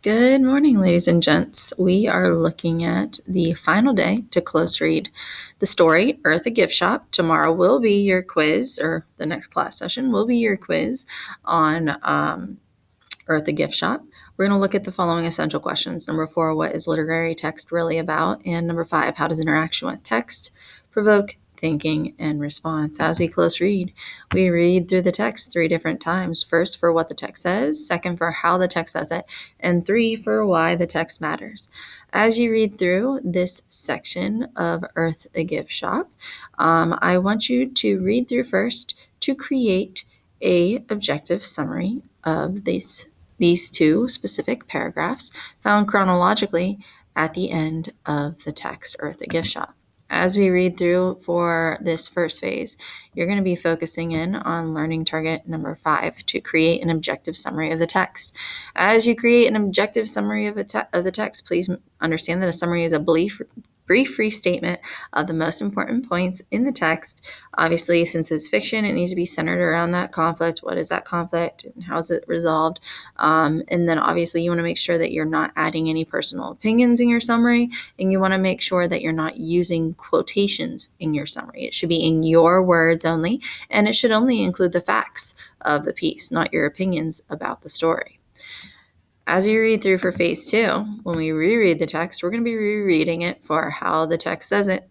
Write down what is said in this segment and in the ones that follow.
Good morning, ladies and gents. We are looking at the final day to close read the story, Earth a Gift Shop. Tomorrow will be your quiz, or the next class session will be your quiz on Earth a Gift Shop. We're going to look at the following essential questions. Number 4, what is literary text really about? And number 5, how does interaction with text provoke thinking and response? As we close read, we read through the text 3 different times. First, for what the text says. Second, for how the text says it. And 3, for why the text matters. As you read through this section of Earth a Gift Shop, I want you to read through first to create a objective summary of these 2 specific paragraphs found chronologically at the end of the text, Earth a Gift Shop. As we read through for this first phase, you're going to be focusing in on learning target number 5 to create an objective summary of the text. As you create an objective summary of the text, please understand that a summary is a brief restatement of the most important points in the text. Obviously, since it's fiction, it needs to be centered around that conflict. What is that conflict and how is it resolved? And then obviously you want to make sure that you're not adding any personal opinions in your summary, and you want to make sure that you're not using quotations in your summary. It should be in your words only, and it should only include the facts of the piece, not your opinions about the story. As you read through for phase 2, when we reread the text, we're going to be rereading it for how the text says it.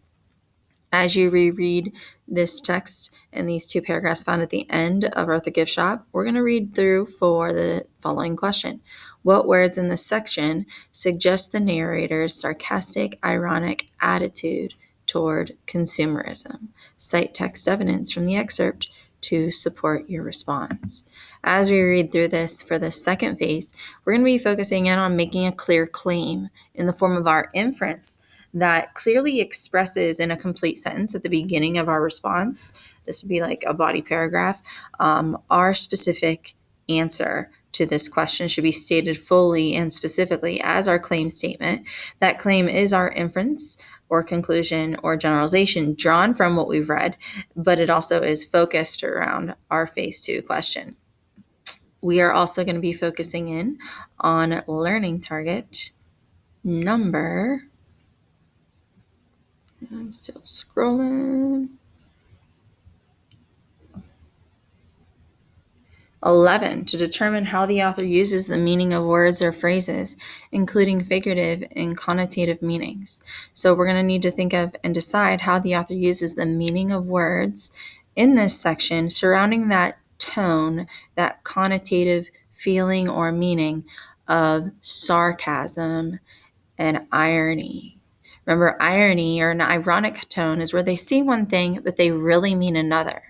As you reread this text and these 2 paragraphs found at the end of Earth a Gift Shop, we're going to read through for the following question. What words in this section suggest the narrator's sarcastic, ironic attitude toward consumerism? Cite text evidence from the excerpt to support your response. As we read through this for the second phase, we're going to be focusing in on making a clear claim in the form of our inference that clearly expresses in a complete sentence at the beginning of our response. This would be like a body paragraph. Our specific answer to this question should be stated fully and specifically as our claim statement. That claim is our inference or conclusion or generalization drawn from what we've read, but it also is focused around our phase 2 question. We are also going to be focusing in on learning target number, I'm still scrolling, 11, to determine how the author uses the meaning of words or phrases, including figurative and connotative meanings. So we're going to need to think of and decide how the author uses the meaning of words in this section surrounding that tone, that connotative feeling or meaning of sarcasm and irony. Remember, irony or an ironic tone is where they say one thing, but they really mean another.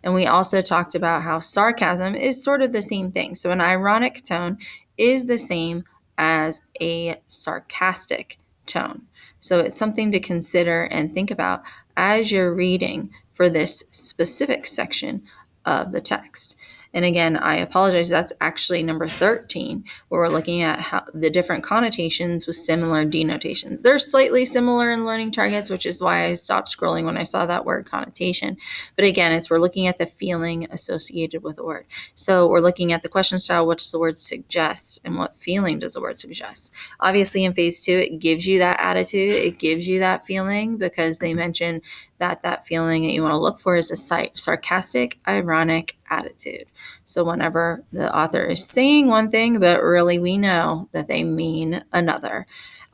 And we also talked about how sarcasm is sort of the same thing. So an ironic tone is the same as a sarcastic tone. So it's something to consider and think about as you're reading for this specific section of the text. And again, I apologize, that's actually number 13, where we're looking at how the different connotations with similar denotations. They're slightly similar in learning targets, which is why I stopped scrolling when I saw that word connotation. But again, we're looking at the feeling associated with a word. So we're looking at the question style, what does the word suggest, and what feeling does the word suggest? Obviously, in phase 2, it gives you that attitude, it gives you that feeling, because they mention that feeling that you want to look for is a sarcastic, ironic attitude. So whenever the author is saying one thing, but really we know that they mean another.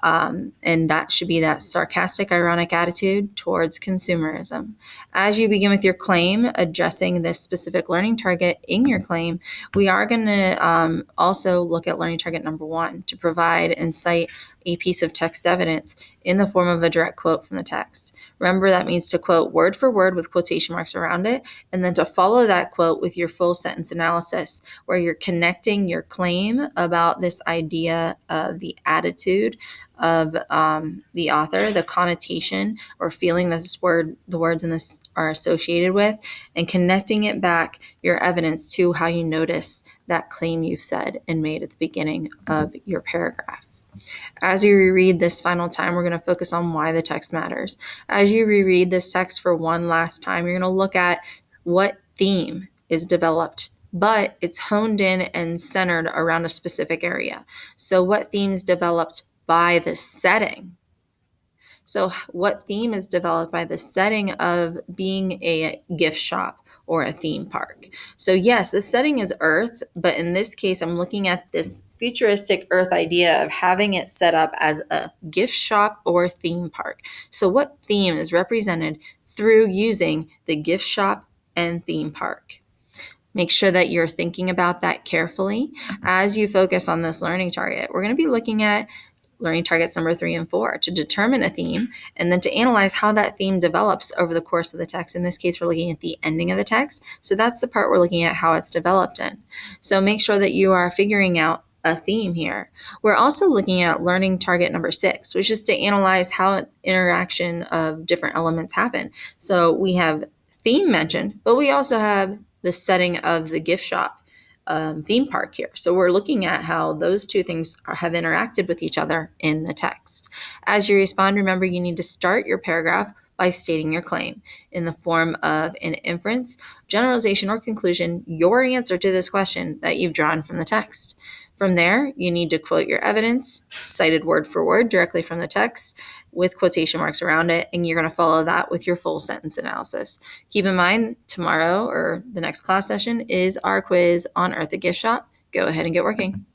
And that should be that sarcastic, ironic attitude towards consumerism. As you begin with your claim, addressing this specific learning target in your claim, we are going to also look at learning target number 1 to provide and cite a piece of text evidence in the form of a direct quote from the text. Remember, that means to quote word for word with quotation marks around it, and then to follow that quote with your full sentence analysis, where you're connecting your claim about this idea of the attitude of the author, the connotation or feeling the words in this are associated with, and connecting it back, your evidence, to how you notice that claim you've said and made at the beginning of your paragraph. As you reread this final time, we're going to focus on why the text matters. As you reread this text for one last time, you're going to look at what theme is developed but it's honed in and centered around a specific area. So what themes developed by the setting? So, what theme is developed by the setting of being a gift shop or a theme park? So, yes, the setting is Earth, but in this case, I'm looking at this futuristic Earth idea of having it set up as a gift shop or theme park. So, what theme is represented through using the gift shop and theme park? Make sure that you're thinking about that carefully as you focus on this learning target. We're going to be looking at learning targets number 3 and 4 to determine a theme and then to analyze how that theme develops over the course of the text. In this case, we're looking at the ending of the text. So that's the part we're looking at how it's developed in. So make sure that you are figuring out a theme here. We're also looking at learning target number 6, which is to analyze how interaction of different elements happen. So we have theme mentioned, but we also have the setting of the gift shop theme park here. So we're looking at how those two things have interacted with each other in the text. As you respond, remember you need to start your paragraph by stating your claim in the form of an inference, generalization, or conclusion, your answer to this question that you've drawn from the text. From there, you need to quote your evidence, cited word for word directly from the text with quotation marks around it, and you're going to follow that with your full sentence analysis. Keep in mind, tomorrow or the next class session is our quiz on Earth the Gift Shop. Go ahead and get working.